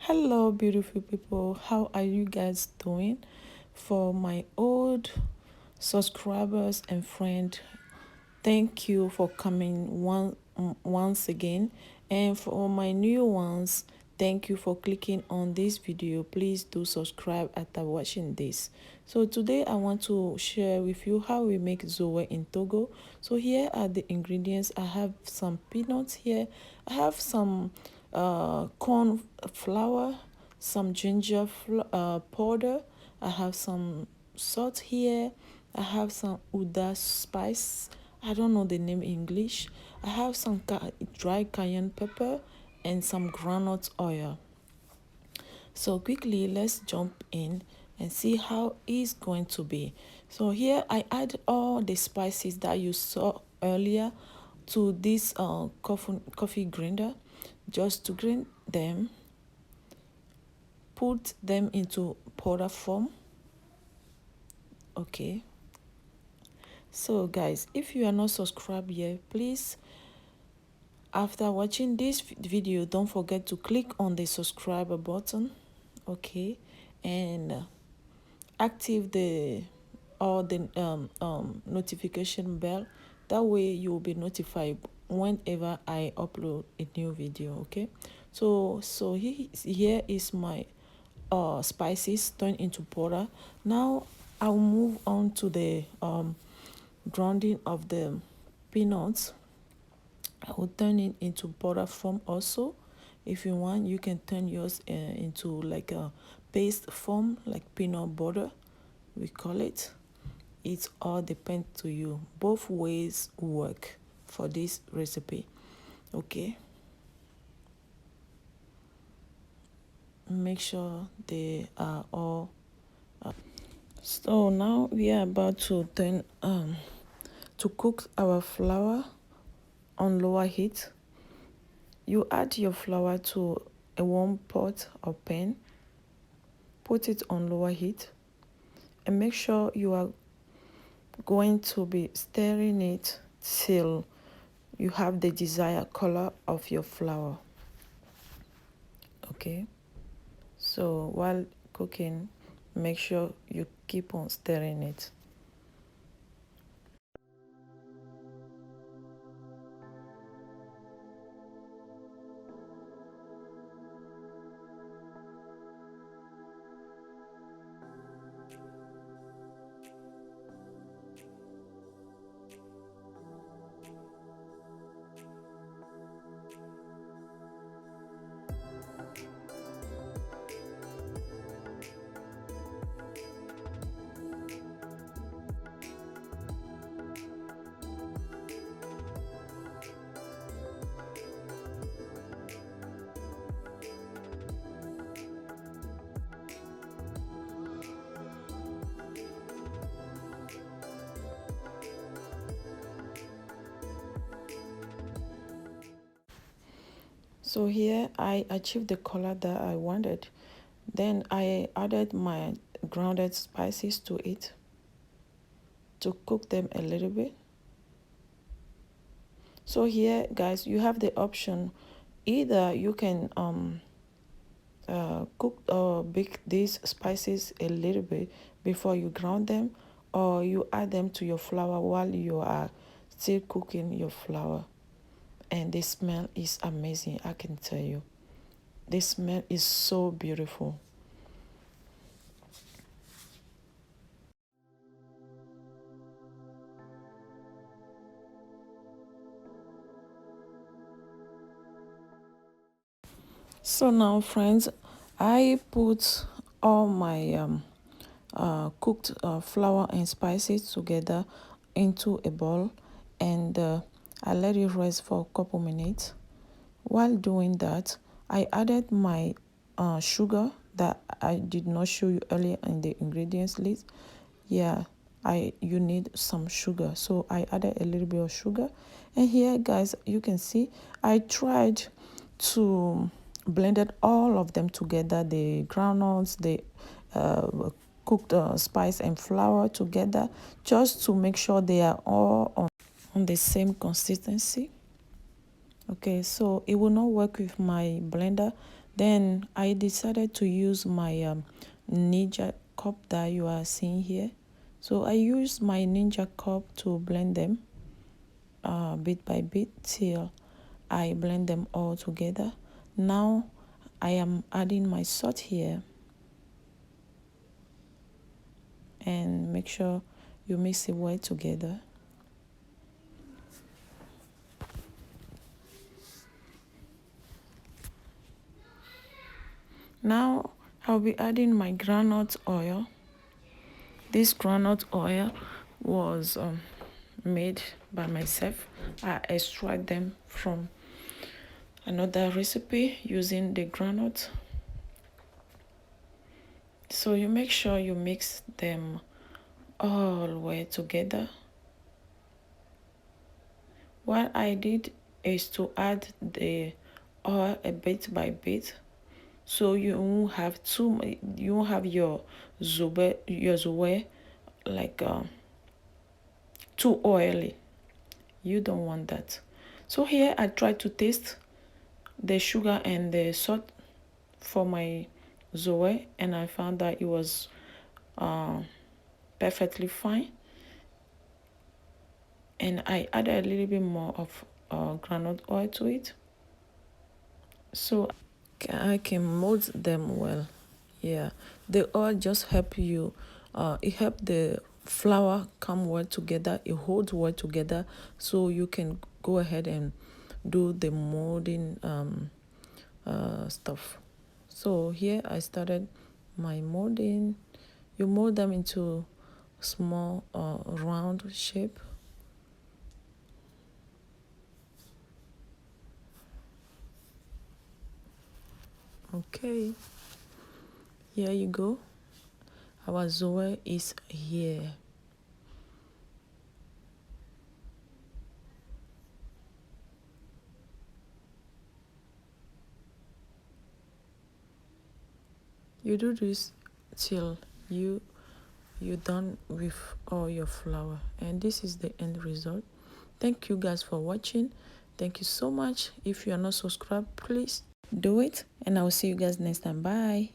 Hello, beautiful people. How are you guys doing? For my old subscribers and friends, thank you for coming once again. And for my new ones, thank you for clicking on this video. Please do subscribe after watching this. So today I want to share with you how we make Zowoè in Togo. So here are the ingredients. I have some peanuts here. I have some corn flour, some ginger powder. I have some salt here. I have some Uda spice. I don't know the name in English. I have some dry cayenne pepper and some groundnut oil. So quickly, let's jump in and see how it's going to be. So here I add all the spices that you saw earlier to this coffee grinder, just to grind them, put them into powder form. Okay. So guys, if you are not subscribed yet, please, after watching this video, don't forget to click on the subscribe button, okay, and active the notification bell. That way you will be notified whenever I upload a new video. Okay, so here is my spices turned into powder. Now I'll move on to the grounding of the peanuts. I will turn it into powder form also. If you want, you can turn yours into like a paste form, like peanut butter, we call it. It all depends to you. Both ways work for this recipe. Okay. Make sure they are all. So now we are about to cook our flour on lower heat. You add your flour to a warm pot or pan, put it on lower heat, and make sure you are going to be stirring it till you have the desired color of your flour. Okay, so while cooking, make sure you keep on stirring it. So here I achieved the color that I wanted. Then I added my grounded spices to it to cook them a little bit. So here, guys, you have the option. Either you can cook or bake these spices a little bit before you ground them, or you add them to your flour while you are still cooking your flour. And the smell is amazing, I can tell you. The smell is so beautiful. So now, friends, I put all my cooked flour and spices together into a bowl, and I let it rest for a couple minutes. While doing that, I added my sugar that I did not show you earlier in the ingredients list. Yeah, you need some sugar, so I added a little bit of sugar. And here, guys, you can see I tried to blended all of them together, the granules, the cooked spice and flour together, just to make sure they are all on the same consistency. Okay, so it will not work with my blender Then I decided to use my ninja cup that you are seeing here. So I used my ninja cup to blend them bit by bit till I blend them all together. Now I am adding my salt here, and make sure you mix it well together. Now I'll be adding my groundnut oil. This groundnut oil was made by myself. I extract them from another recipe using the groundnut. So you make sure you mix them all well together. What I did is to add the oil a bit by bit, so you won't have you won't have your zowoè like too oily. You don't want that. So here I tried to taste the sugar and the salt for my zowoè, and I found that it was perfectly fine. And I added a little bit more of groundnut oil to it, so I can mold them well. Yeah, the oil just help you. It help the flour come well together. It holds well together, so you can go ahead and do the molding stuff. So here I started my molding. You mold them into small round shape. Okay, here you go. Our zowoè is here. You do this till you're done with all your flour, and this is the end result. Thank you guys for watching. Thank you so much. If you are not subscribed, please do it, and I will see you guys next time. Bye.